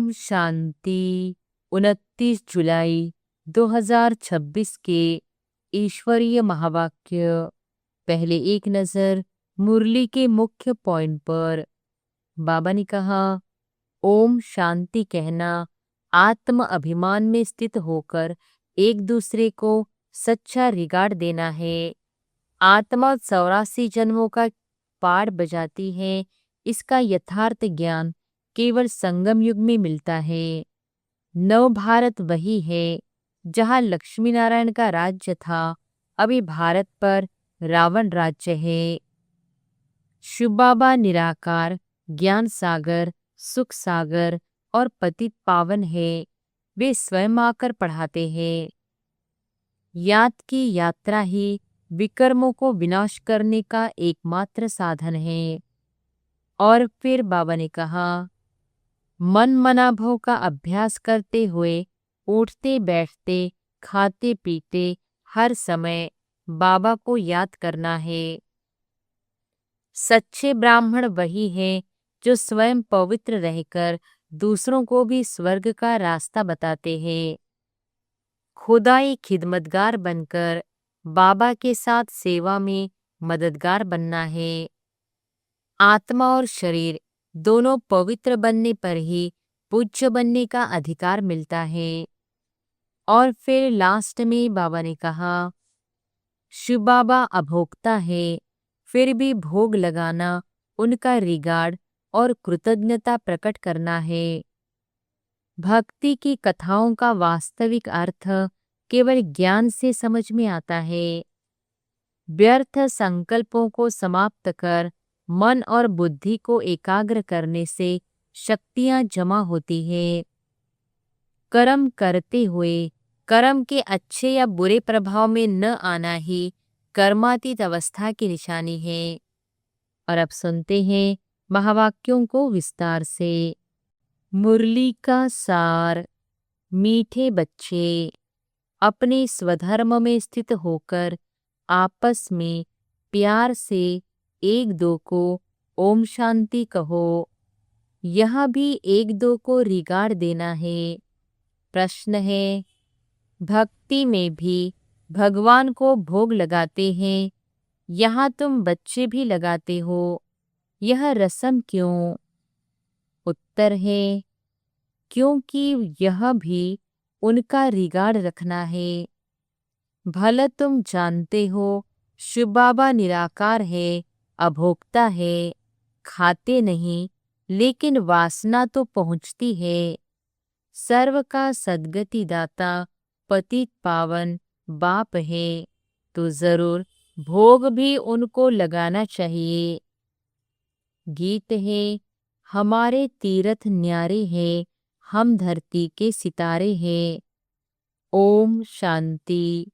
ओम शांति। 29 जुलाई 2026 के ईश्वरीय महावाक्य। पहले एक नजर मुरली के मुख्य पॉइंट पर। बाबा ने कहा, ओम शांति कहना आत्म अभिमान में स्थित होकर एक दूसरे को सच्चा रिगार्ड देना है। आत्मा 84 जन्मों का पाठ बजाती है। इसका यथार्थ ज्ञान केवल संगम युग में मिलता है। नव भारत वही है जहाँ लक्ष्मी नारायण का राज्य था, अभी भारत पर रावण राज्य है। शिव बाबा निराकार, ज्ञान सागर, सुख सागर और पतित पावन है। वे स्वयं आकर पढ़ाते हैं। याद की यात्रा ही विकर्मों को विनाश करने का एकमात्र साधन है। और फिर बाबा ने कहा, मन मनाभव का अभ्यास करते हुए उठते बैठते खाते पीते हर समय बाबा को याद करना है। सच्चे ब्राह्मण वही हैं जो स्वयं पवित्र रहकर दूसरों को भी स्वर्ग का रास्ता बताते हैं। खुदाई खिदमतगार बनकर बाबा के साथ सेवा में मददगार बनना है। आत्मा और शरीर दोनों पवित्र बनने पर ही पूज्य बनने का अधिकार मिलता है। और फिर लास्ट में बाबा ने कहा, शिव बाबा अभोक्ता है, फिर भी भोग लगाना उनका रिगार्ड और कृतज्ञता प्रकट करना है। भक्ति की कथाओं का वास्तविक अर्थ केवल ज्ञान से समझ में आता है। व्यर्थ संकल्पों को समाप्त कर मन और बुद्धि को एकाग्र करने से शक्तियां जमा होती है। कर्म करते हुए कर्म के अच्छे या बुरे प्रभाव में न आना ही कर्मातीत अवस्था की निशानी है। और अब सुनते हैं महावाक्यों को विस्तार से। मुरली का सार। मीठे बच्चे, अपने स्वधर्म में स्थित होकर आपस में प्यार से एक दो को ओम शांति कहो। यह भी एक दो को रिगार्ड देना है। प्रश्न है, भक्ति में भी भगवान को भोग लगाते हैं, यहाँ तुम बच्चे भी लगाते हो, यह रस्म क्यों? उत्तर है, क्योंकि यह भी उनका रिगार्ड रखना है। भला तुम जानते हो शिव बाबा निराकार है, अभोक्ता है, खाते नहीं, लेकिन वासना तो पहुंचती है। सर्व का सद्गति दाता पतित पावन बाप है, तो जरूर भोग भी उनको लगाना चाहिए। गीत है, हमारे तीर्थ न्यारे हैं, हम धरती के सितारे हैं। ओम शांति।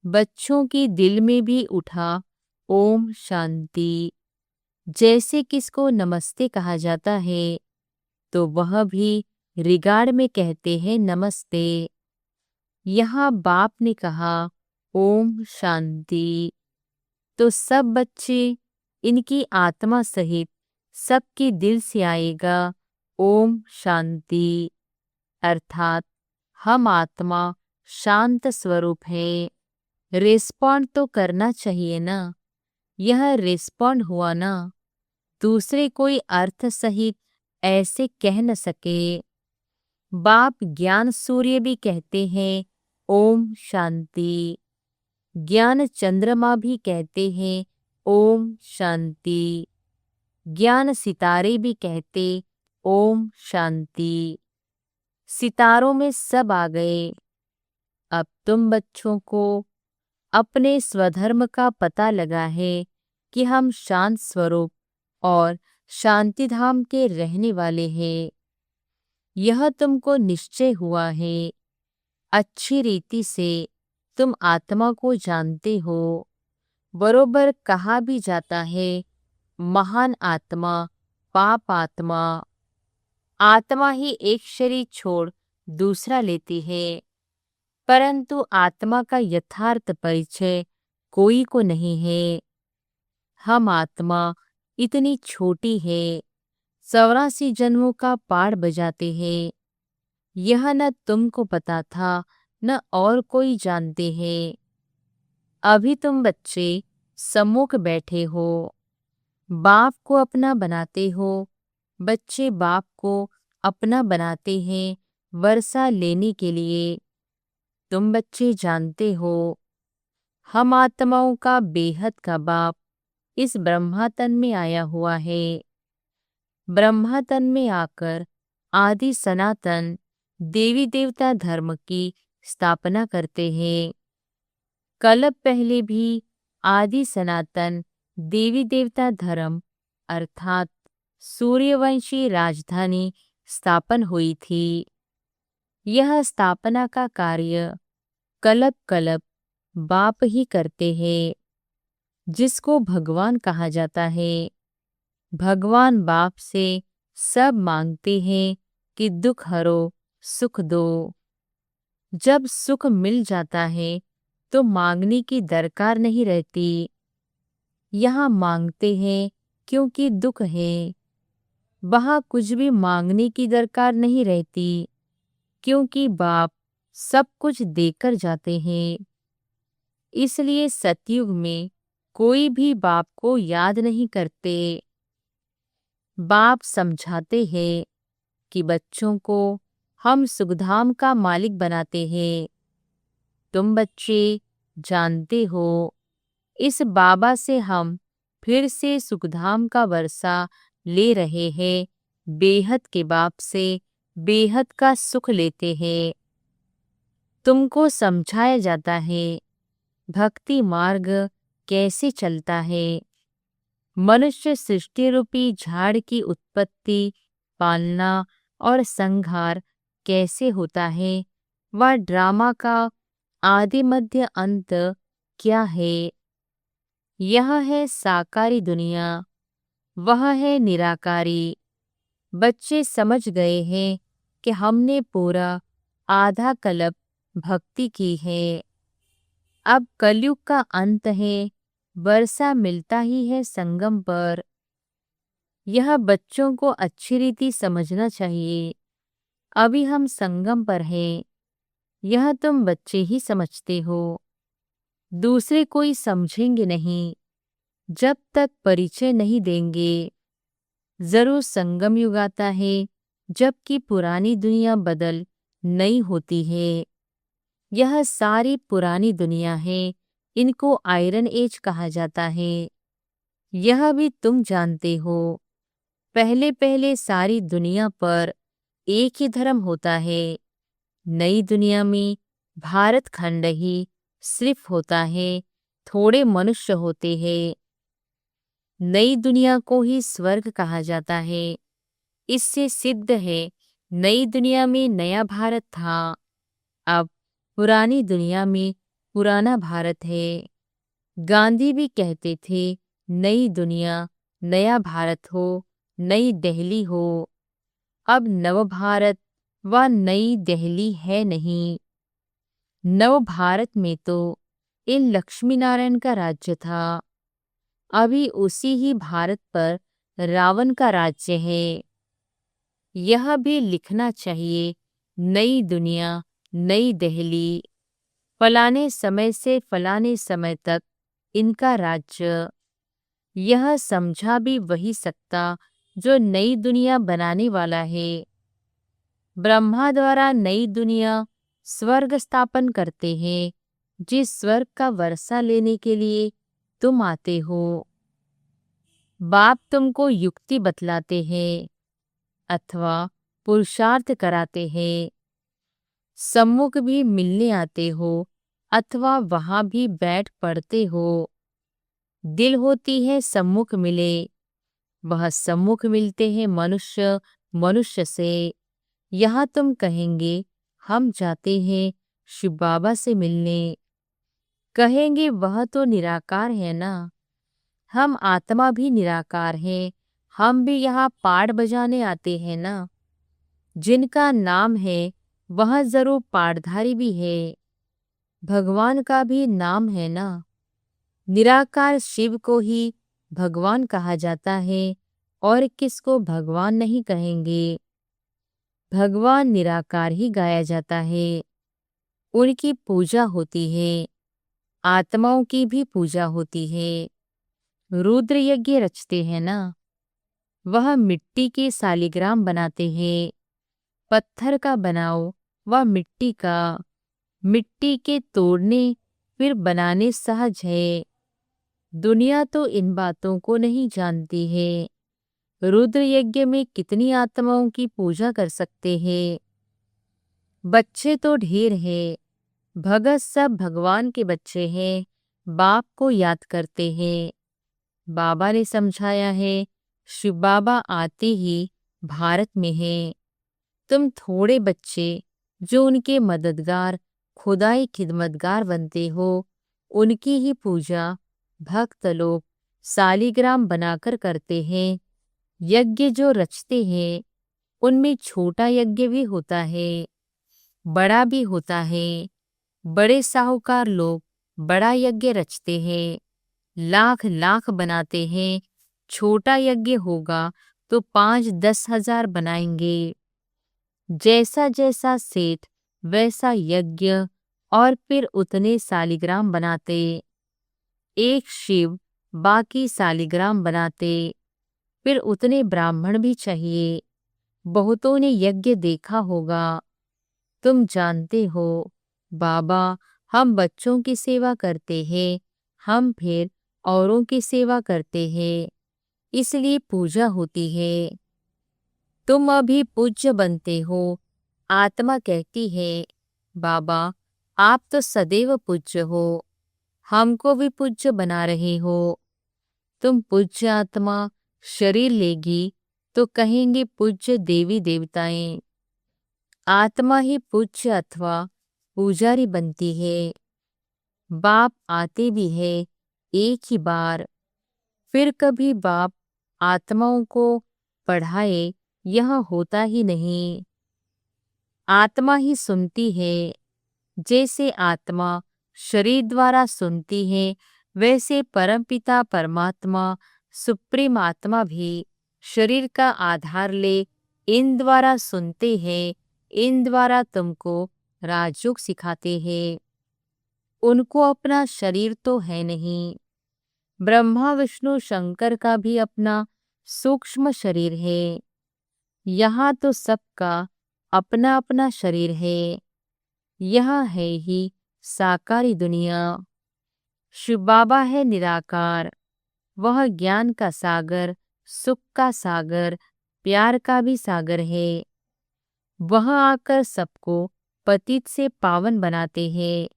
बच्चों के दिल में भी उठा ओम शांति। जैसे किसको नमस्ते कहा जाता है, तो वह भी रिगार्ड में कहते हैं नमस्ते। यहाँ बाप ने कहा ओम शांति, तो सब बच्चे, इनकी आत्मा सहित सबके दिल से आएगा ओम शांति। अर्थात हम आत्मा शांत स्वरूप है। रिस्पॉन्ड तो करना चाहिए ना, यह रिस्पॉन्ड हुआ ना, दूसरे कोई अर्थ सहित ऐसे कह न सके। बाप ज्ञान सूर्य भी कहते हैं ओम शांति। ज्ञान चंद्रमा भी कहते हैं ओम शांति। ज्ञान सितारे भी कहते ओम शांति। सितारों में सब आ गए। अब तुम बच्चों को अपने स्वधर्म का पता लगा है कि हम शांत स्वरूप और शांति धाम के रहने वाले हैं। यह तुमको निश्चय हुआ है। अच्छी रीति से तुम आत्मा को जानते हो। बरोबर कहा भी जाता है, महान आत्मा, पाप आत्मा। आत्मा ही एक शरीर छोड़ दूसरा लेती है, परंतु आत्मा का यथार्थ परिचय कोई को नहीं है। हम आत्मा इतनी छोटी है, 84 जन्मों का पाड़ बजाते हैं। यह न तुमको पता था न और कोई जानते हैं। अभी तुम बच्चे सम्मुख बैठे हो, बाप को अपना बनाते हो। बच्चे बाप को अपना बनाते हैं वर्षा लेने के लिए। तुम बच्चे जानते हो, हम आत्माओं का बेहद का बाप इस ब्रह्मातन में आया हुआ है। ब्रह्मातन में आकर आदि सनातन देवी देवता धर्म की स्थापना करते हैं। कल्प पहले भी आदि सनातन देवी देवता धर्म अर्थात सूर्यवंशी राजधानी स्थापन हुई थी। यह स्थापना का कार्य कल्प कल्प बाप ही करते हैं, जिसको भगवान कहा जाता है। भगवान बाप से सब मांगते हैं कि दुख हरो, सुख दो। जब सुख मिल जाता है तो मांगने की दरकार नहीं रहती। यहाँ मांगते हैं क्योंकि दुख है। वहाँ कुछ भी मांगने की दरकार नहीं रहती, क्योंकि बाप सब कुछ देकर जाते हैं। इसलिए सतयुग में कोई भी बाप को याद नहीं करते। बाप समझाते हैं कि बच्चों को हम सुखधाम का मालिक बनाते हैं। तुम बच्चे जानते हो, इस बाबा से हम फिर से सुखधाम का वर्षा ले रहे हैं। बेहद के बाप से बेहद का सुख लेते हैं। तुमको समझाया जाता है भक्ति मार्ग कैसे चलता है। मनुष्य सृष्टि रूपी झाड़ की उत्पत्ति, पालना और संहार कैसे होता है, वह ड्रामा का आदि मध्य अंत क्या है। यह है साकारी दुनिया, वह है निराकारी। बच्चे समझ गए हैं कि हमने पूरा आधा कल्प भक्ति की है। अब कलयुग का अंत है, वर्षा मिलता ही है संगम पर। यह बच्चों को अच्छी रीति समझना चाहिए। अभी हम संगम पर हैं, यह तुम बच्चे ही समझते हो, दूसरे कोई समझेंगे नहीं जब तक परिचय नहीं देंगे। जरूर संगम युग आता है जबकि पुरानी दुनिया बदल नई होती है। यह सारी पुरानी दुनिया है, इनको आयरन एज कहा जाता है। यह भी तुम जानते हो, पहले पहले सारी दुनिया पर एक ही धर्म होता है। नई दुनिया में भारत खंड ही सिर्फ होता है, थोड़े मनुष्य होते हैं। नई दुनिया को ही स्वर्ग कहा जाता है। इससे सिद्ध है नई दुनिया में नया भारत था, अब पुरानी दुनिया में पुराना भारत है। गांधी भी कहते थे नई दुनिया नया भारत हो, नई दिल्ली हो। अब नव भारत व नई दिल्ली है नहीं। नव भारत में तो इन लक्ष्मी नारायण का राज्य था। अभी उसी ही भारत पर रावण का राज्य है। यह भी लिखना चाहिए नई दुनिया नई दिल्ली, फलाने समय से फलाने समय तक इनका राज्य। यह समझा भी वही सकता जो नई दुनिया बनाने वाला है। ब्रह्मा द्वारा नई दुनिया स्वर्ग स्थापन करते हैं, जिस स्वर्ग का वर्षा लेने के लिए तुम आते हो। बाप तुमको युक्ति बतलाते हैं अथवा पुरुषार्थ कराते हैं। सम्मुख भी मिलने आते हो अथवा वहां भी बैठ पढ़ते हो। दिल होती है सम्मुख मिले, वह सम्मुख मिलते हैं मनुष्य मनुष्य से। यहाँ तुम कहेंगे हम जाते हैं शिव बाबा से मिलने, कहेंगे वह तो निराकार है ना। हम आत्मा भी निराकार हैं, हम भी यहाँ पाड़ बजाने आते हैं ना। जिनका नाम है वह जरूर पाड़धारी भी है, भगवान का भी नाम है ना। निराकार शिव को ही भगवान कहा जाता है, और किसको भगवान नहीं कहेंगे। भगवान निराकार ही गाया जाता है, उनकी पूजा होती है, आत्माओं की भी पूजा होती है। रुद्र यज्ञ रचते हैं ना, वह मिट्टी के सालिग्राम बनाते हैं। पत्थर का बनाओ व मिट्टी का, मिट्टी के तोड़ने फिर बनाने सहज है। दुनिया तो इन बातों को नहीं जानती है। रुद्र यज्ञ में कितनी आत्माओं की पूजा कर सकते हैं। बच्चे तो ढेर है, भगत सब भगवान के बच्चे हैं, बाप को याद करते हैं। बाबा ने समझाया है, शिव बाबा आते ही भारत में हैं। तुम थोड़े बच्चे जो उनके मददगार खुदाई खिदमतगार बनते हो, उनकी ही पूजा भक्त लोग सालिग्राम बनाकर करते हैं। यज्ञ जो रचते हैं उनमें छोटा यज्ञ भी होता है, बड़ा भी होता है। बड़े साहूकार लोग बड़ा यज्ञ रचते हैं, लाख लाख बनाते हैं। छोटा यज्ञ होगा तो 5-10 हजार बनाएंगे। जैसा जैसा सेठ वैसा यज्ञ, और फिर उतने सालिग्राम बनाते। एक शिव बाकी सालिग्राम बनाते, फिर उतने ब्राह्मण भी चाहिए। बहुतों ने यज्ञ देखा होगा। तुम जानते हो बाबा, हम बच्चों की सेवा करते हैं, हम फिर औरों की सेवा करते हैं, इसलिए पूजा होती है। तुम अभी पूज्य बनते हो। आत्मा कहती है, बाबा आप तो सदैव पूज्य हो, हमको भी पूज्य बना रहे हो। तुम पूज्य आत्मा शरीर लेगी तो कहेंगे पूज्य देवी देवताएं। आत्मा ही पूज्य अथवा पुजारी बनती है। बाप आते भी है एक ही बार, फिर कभी बाप आत्माओं को पढ़ाए यह होता ही नहीं। आत्मा ही सुनती है। जैसे आत्मा शरीर द्वारा सुनती है, वैसे परमपिता परमात्मा सुप्रीम आत्मा भी शरीर का आधार ले इन द्वारा सुनते हैं, इन द्वारा तुमको राजयोग सिखाते हैं। उनको अपना शरीर तो है नहीं। ब्रह्मा विष्णु शंकर का भी अपना सूक्ष्म शरीर है। यहाँ तो सबका अपना अपना शरीर है। यह है ही साकारी दुनिया। शिव बाबा है निराकार, वह ज्ञान का सागर, सुख का सागर, प्यार का भी सागर है। वह आकर सबको पतित से पावन बनाते हैं।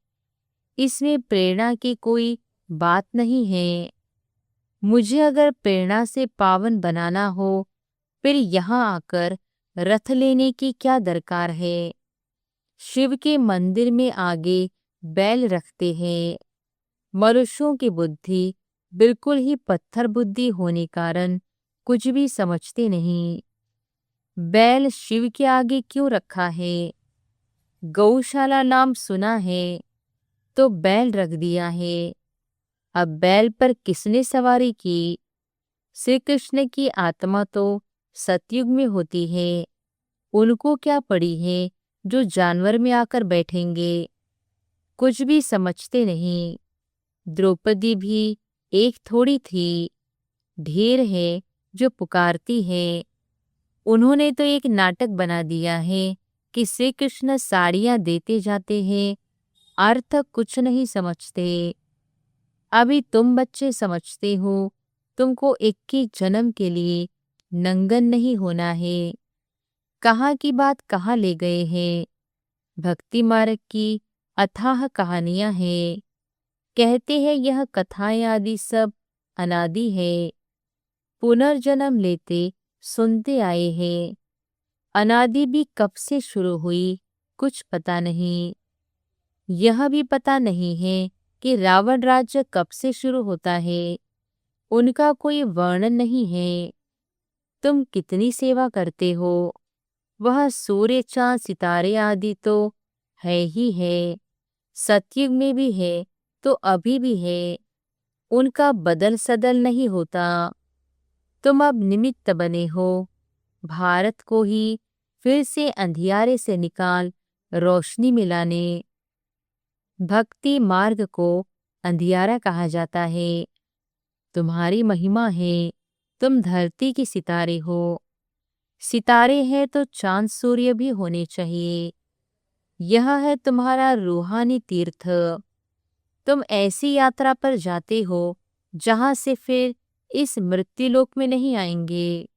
इसमें प्रेरणा की कोई बात नहीं है। मुझे अगर प्रेरणा से पावन बनाना हो, फिर यहाँ आकर रथ लेने की क्या दरकार है। शिव के मंदिर में आगे बैल रखते हैं। मनुष्यों की बुद्धि बिल्कुल ही पत्थर बुद्धि होने कारण कुछ भी समझते नहीं। बैल शिव के आगे क्यों रखा है? गौशाला नाम सुना है तो बैल रख दिया है। अब बैल पर किसने सवारी की? श्री कृष्ण की आत्मा तो सतयुग में होती है। उनको क्या पड़ी है जो जानवर में आकर बैठेंगे? कुछ भी समझते नहीं। द्रौपदी भी एक थोड़ी थी, ढेर है जो पुकारती है। उन्होंने तो एक नाटक बना दिया है कि श्री कृष्ण साड़ियाँ देते जाते हैं, अर्थ कुछ नहीं समझते। अभी तुम बच्चे समझते हो, तुमको 21 जन्म के लिए नंगन नहीं होना है। कहाँ की बात कहाँ ले गए हैं। भक्ति मार्ग की अथाह कहानियां हैं। कहते हैं यह कथाएं आदि सब अनादि है। पुनर्जन्म लेते सुनते आए हैं। अनादि भी कब से शुरू हुई कुछ पता नहीं। यह भी पता नहीं है कि रावण राज्य कब से शुरू होता है। उनका कोई वर्णन नहीं है। तुम कितनी सेवा करते हो। वह सूर्य चांद सितारे आदि तो है ही है। सतयुग में भी है तो अभी भी है। उनका बदल सदल नहीं होता। तुम अब निमित्त बने हो। भारत को ही फिर से अंधियारे से निकाल रोशनी में लाने। भक्ति मार्ग को अंधियारा कहा जाता है। तुम्हारी महिमा है। तुम धरती के सितारे हो। सितारे हैं तो चांद सूर्य भी होने चाहिए। यह है तुम्हारा रूहानी तीर्थ। तुम ऐसी यात्रा पर जाते हो जहां से फिर इस मृत्युलोक में नहीं आएंगे।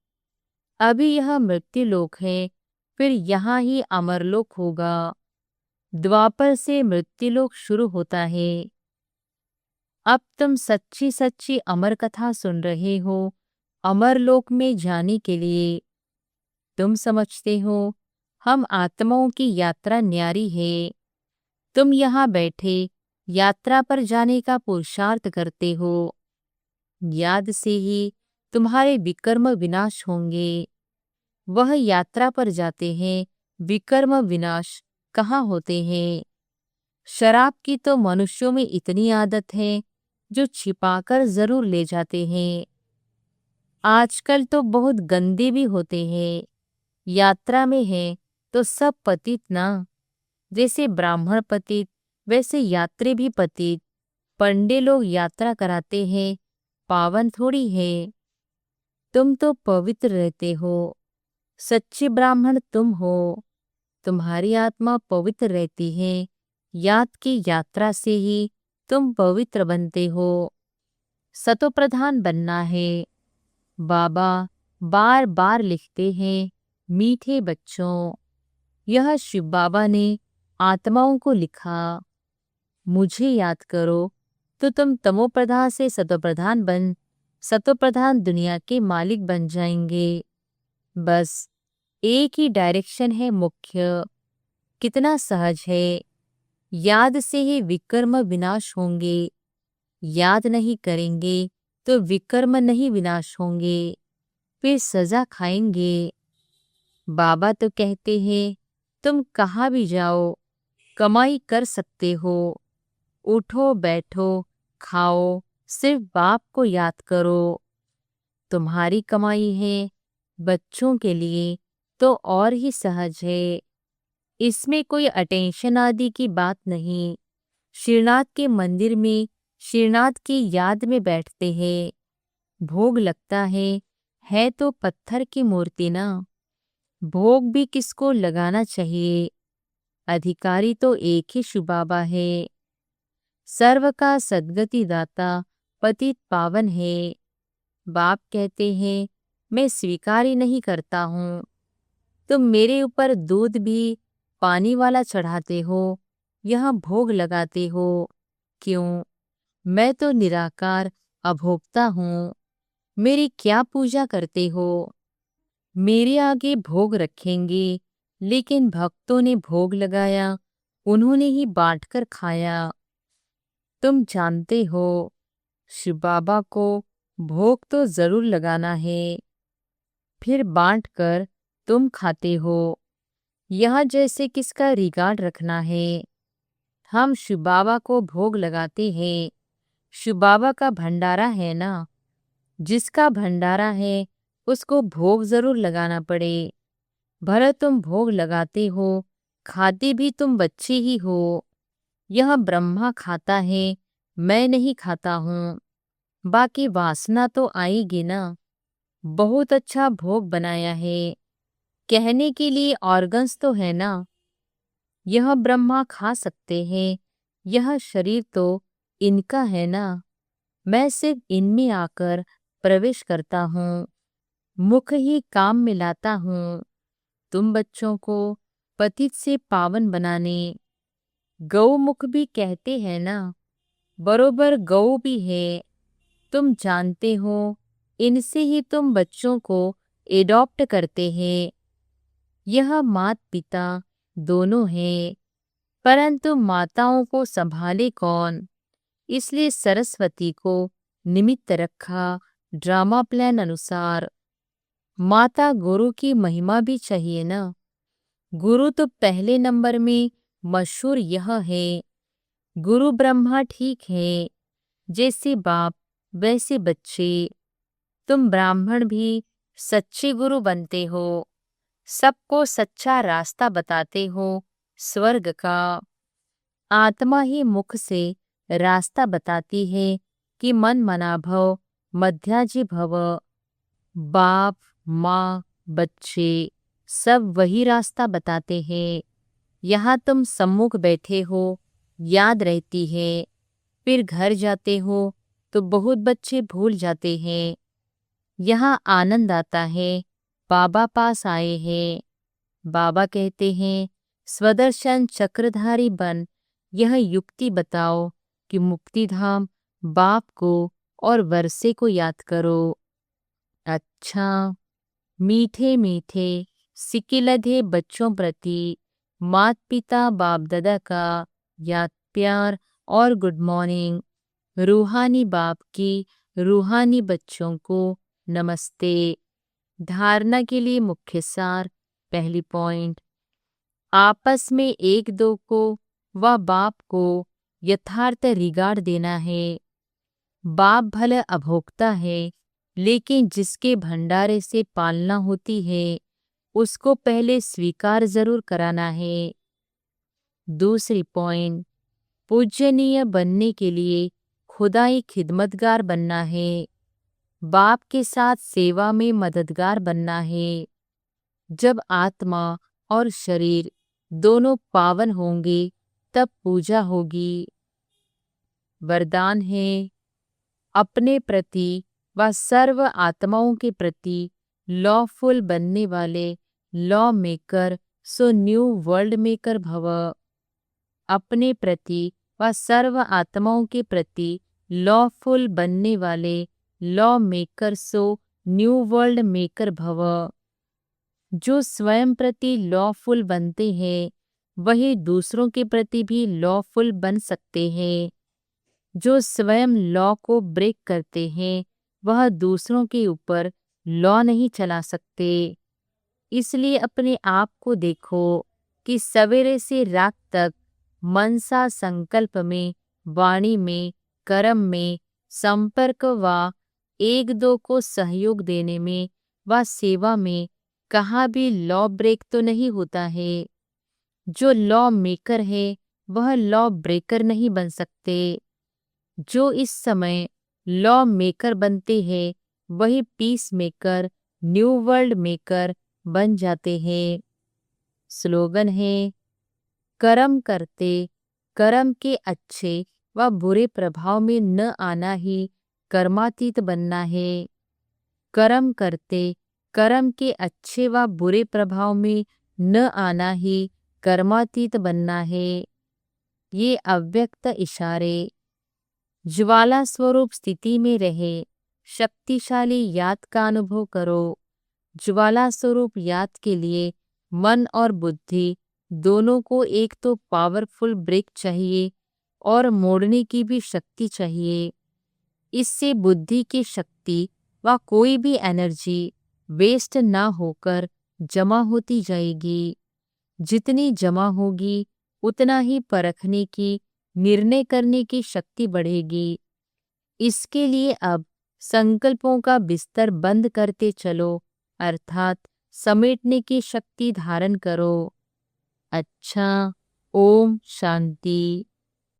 अभी यह मृत्युलोक है, फिर यहाँ ही अमरलोक होगा। द्वापर से मृत्युलोक शुरू होता है। अब तुम सच्ची सच्ची अमर कथा सुन रहे हो अमरलोक में जाने के लिए। तुम समझते हो हम आत्माओं की यात्रा न्यारी है। तुम यहाँ बैठे यात्रा पर जाने का पुरुषार्थ करते हो। याद से ही तुम्हारे विकर्म विनाश होंगे। वह यात्रा पर जाते हैं, विकर्म विनाश कहाँ होते हैं। शराब की तो मनुष्यों में इतनी आदत है जो छिपाकर जरूर ले जाते हैं। आजकल तो बहुत गंदे भी होते हैं। यात्रा में है तो सब पतित ना। जैसे ब्राह्मण पतित वैसे यात्री भी पतित। पंडे लोग यात्रा कराते हैं, पावन थोड़ी है। तुम तो पवित्र रहते हो। सच्चे ब्राह्मण तुम हो। तुम्हारी आत्मा पवित्र रहती है। याद की यात्रा से ही तुम पवित्र बनते हो। सतोप्रधान बनना है। बाबा बार बार लिखते हैं, मीठे बच्चों। यह शिव बाबा ने आत्माओं को लिखा। मुझे याद करो तो तुम तमोप्रधान से सतोप्रधान बन सतोप्रधान दुनिया के मालिक बन जाएंगे। बस एक ही डायरेक्शन है मुख्य। कितना सहज है। याद से ही विकर्म विनाश होंगे। याद नहीं करेंगे तो विकर्म नहीं विनाश होंगे, फिर सजा खाएंगे। बाबा तो कहते हैं तुम कहाँ भी जाओ कमाई कर सकते हो। उठो बैठो खाओ, सिर्फ बाप को याद करो। तुम्हारी कमाई है, बच्चों के लिए तो और ही सहज है। इसमें कोई अटेंशन आदि की बात नहीं। श्रीनाथ के मंदिर में श्रीनाथ की याद में बैठते हैं। भोग लगता है तो पत्थर की मूर्ति ना। भोग भी किसको लगाना चाहिए। अधिकारी तो एक ही शिव बाबा है। सर्व का सद्गति दाता पतित पावन है। बाप कहते हैं मैं स्वीकार ही नहीं करता हूँ। तुम मेरे ऊपर दूध भी पानी वाला चढ़ाते हो, यहाँ भोग लगाते हो। क्यों? मैं तो निराकार अभोक्ता हूँ। मेरी क्या पूजा करते हो। मेरे आगे भोग रखेंगे, लेकिन भक्तों ने भोग लगाया, उन्होंने ही बांटकर खाया। तुम जानते हो शिव बाबा को भोग तो जरूर लगाना है, फिर बांटकर तुम खाते हो। यहाँ जैसे किसका रिगार्ड रखना है। हम शिव बाबा को भोग लगाते हैं। शिव बाबा का भंडारा है ना। जिसका भंडारा है उसको भोग जरूर लगाना पड़े। भले तुम भोग लगाते हो, खाते भी तुम बच्चे ही हो। यह ब्रह्मा खाता है, मैं नहीं खाता हूँ। बाकी वासना तो आएगी ना। बहुत अच्छा भोग बनाया है, कहने के लिए ऑर्गन्स तो है ना। यह ब्रह्मा खा सकते हैं, यह शरीर तो इनका है ना। मैं सिर्फ इनमें आकर प्रवेश करता हूँ, मुख ही काम में लाता हूँ। तुम बच्चों को पतित से पावन बनाने। गौमुख भी कहते हैं ना, बरोबर गौ भी है। तुम जानते हो इनसे ही तुम बच्चों को एडॉप्ट करते हैं। यह मात पिता दोनों हैं, परंतु माताओं को संभाले कौन। इसलिए सरस्वती को निमित्त रखा ड्रामा प्लान अनुसार। माता गुरु की महिमा भी चाहिए ना। गुरु तो पहले नंबर में मशहूर यह है। गुरु ब्रह्मा ठीक है, जैसे बाप वैसे बच्चे। तुम ब्राह्मण भी सच्चे गुरु बनते हो, सबको सच्चा रास्ता बताते हो स्वर्ग का। आत्मा ही मुख से रास्ता बताती है कि मन मना भव मध्याजी भव। बाप माँ बच्चे सब वही रास्ता बताते हैं। यहाँ तुम सम्मुख बैठे हो, याद रहती है, फिर घर जाते हो तो बहुत बच्चे भूल जाते हैं। यहाँ आनंद आता है, बाबा पास आए हैं। बाबा कहते हैं स्वदर्शन चक्रधारी बन यह युक्ति बताओ कि मुक्तिधाम बाप को और वर्षे को याद करो। अच्छा, मीठे मीठे सिकिलधे बच्चों प्रति मात पिता बाप दादा का याद प्यार और गुड मॉर्निंग। रूहानी बाप की रूहानी बच्चों को नमस्ते। धारणा के लिए मुख्य सार। पहली पॉइंट, आपस में एक दो को व बाप को यथार्थ रिगार्ड देना है। बाप भले अभोक्ता है, लेकिन जिसके भंडारे से पालना होती है उसको पहले स्वीकार जरूर कराना है। दूसरी पॉइंट, पूजनीय बनने के लिए खुदाई खिदमतगार बनना है। बाप के साथ सेवा में मददगार बनना है। जब आत्मा और शरीर दोनों पावन होंगे तब पूजा होगी। वरदान है, अपने प्रति व सर्व आत्माओं के प्रति लॉफुल बनने वाले law maker so new world maker भव। अपने प्रति व सर्व आत्माओं के प्रति लॉफुल बनने वाले law maker so new world maker भव। जो स्वयं प्रति लॉफुल बनते हैं वही दूसरों के प्रति भी लॉफुल बन सकते हैं। जो स्वयं लॉ को ब्रेक करते हैं वह दूसरों के ऊपर लॉ नहीं चला सकते। इसलिए अपने आप को देखो कि सवेरे से रात तक मनसा संकल्प में, वाणी में, कर्म में, संपर्क व एक दो को सहयोग देने में व सेवा में कहाँ भी लॉ ब्रेक तो नहीं होता है। जो लॉ मेकर है वह लॉ ब्रेकर नहीं बन सकते। जो इस समय लॉ मेकर बनते हैं वही peace maker, new world maker बन जाते हैं। स्लोगन है, कर्म करते कर्म के अच्छे व बुरे प्रभाव में न आना ही कर्मातीत बनना है। कर्म करते कर्म के अच्छे व बुरे प्रभाव में न आना ही कर्मातीत बनना है। ये अव्यक्त इशारे। ज्वाला स्वरूप स्थिति में रहे, शक्तिशाली याद का अनुभव करो। ज्वाला स्वरूप याद के लिए मन और बुद्धि दोनों को एक तो पावरफुल ब्रेक चाहिए और मोड़ने की भी शक्ति चाहिए। इससे बुद्धि की शक्ति व कोई भी एनर्जी वेस्ट ना होकर जमा होती जाएगी। जितनी जमा होगी उतना ही परखने की, निर्णय करने की शक्ति बढ़ेगी। इसके लिए अब संकल्पों का बिस्तर बंद करते चलो, अर्थात समेटने की शक्ति धारण करो। अच्छा, ओम शांति।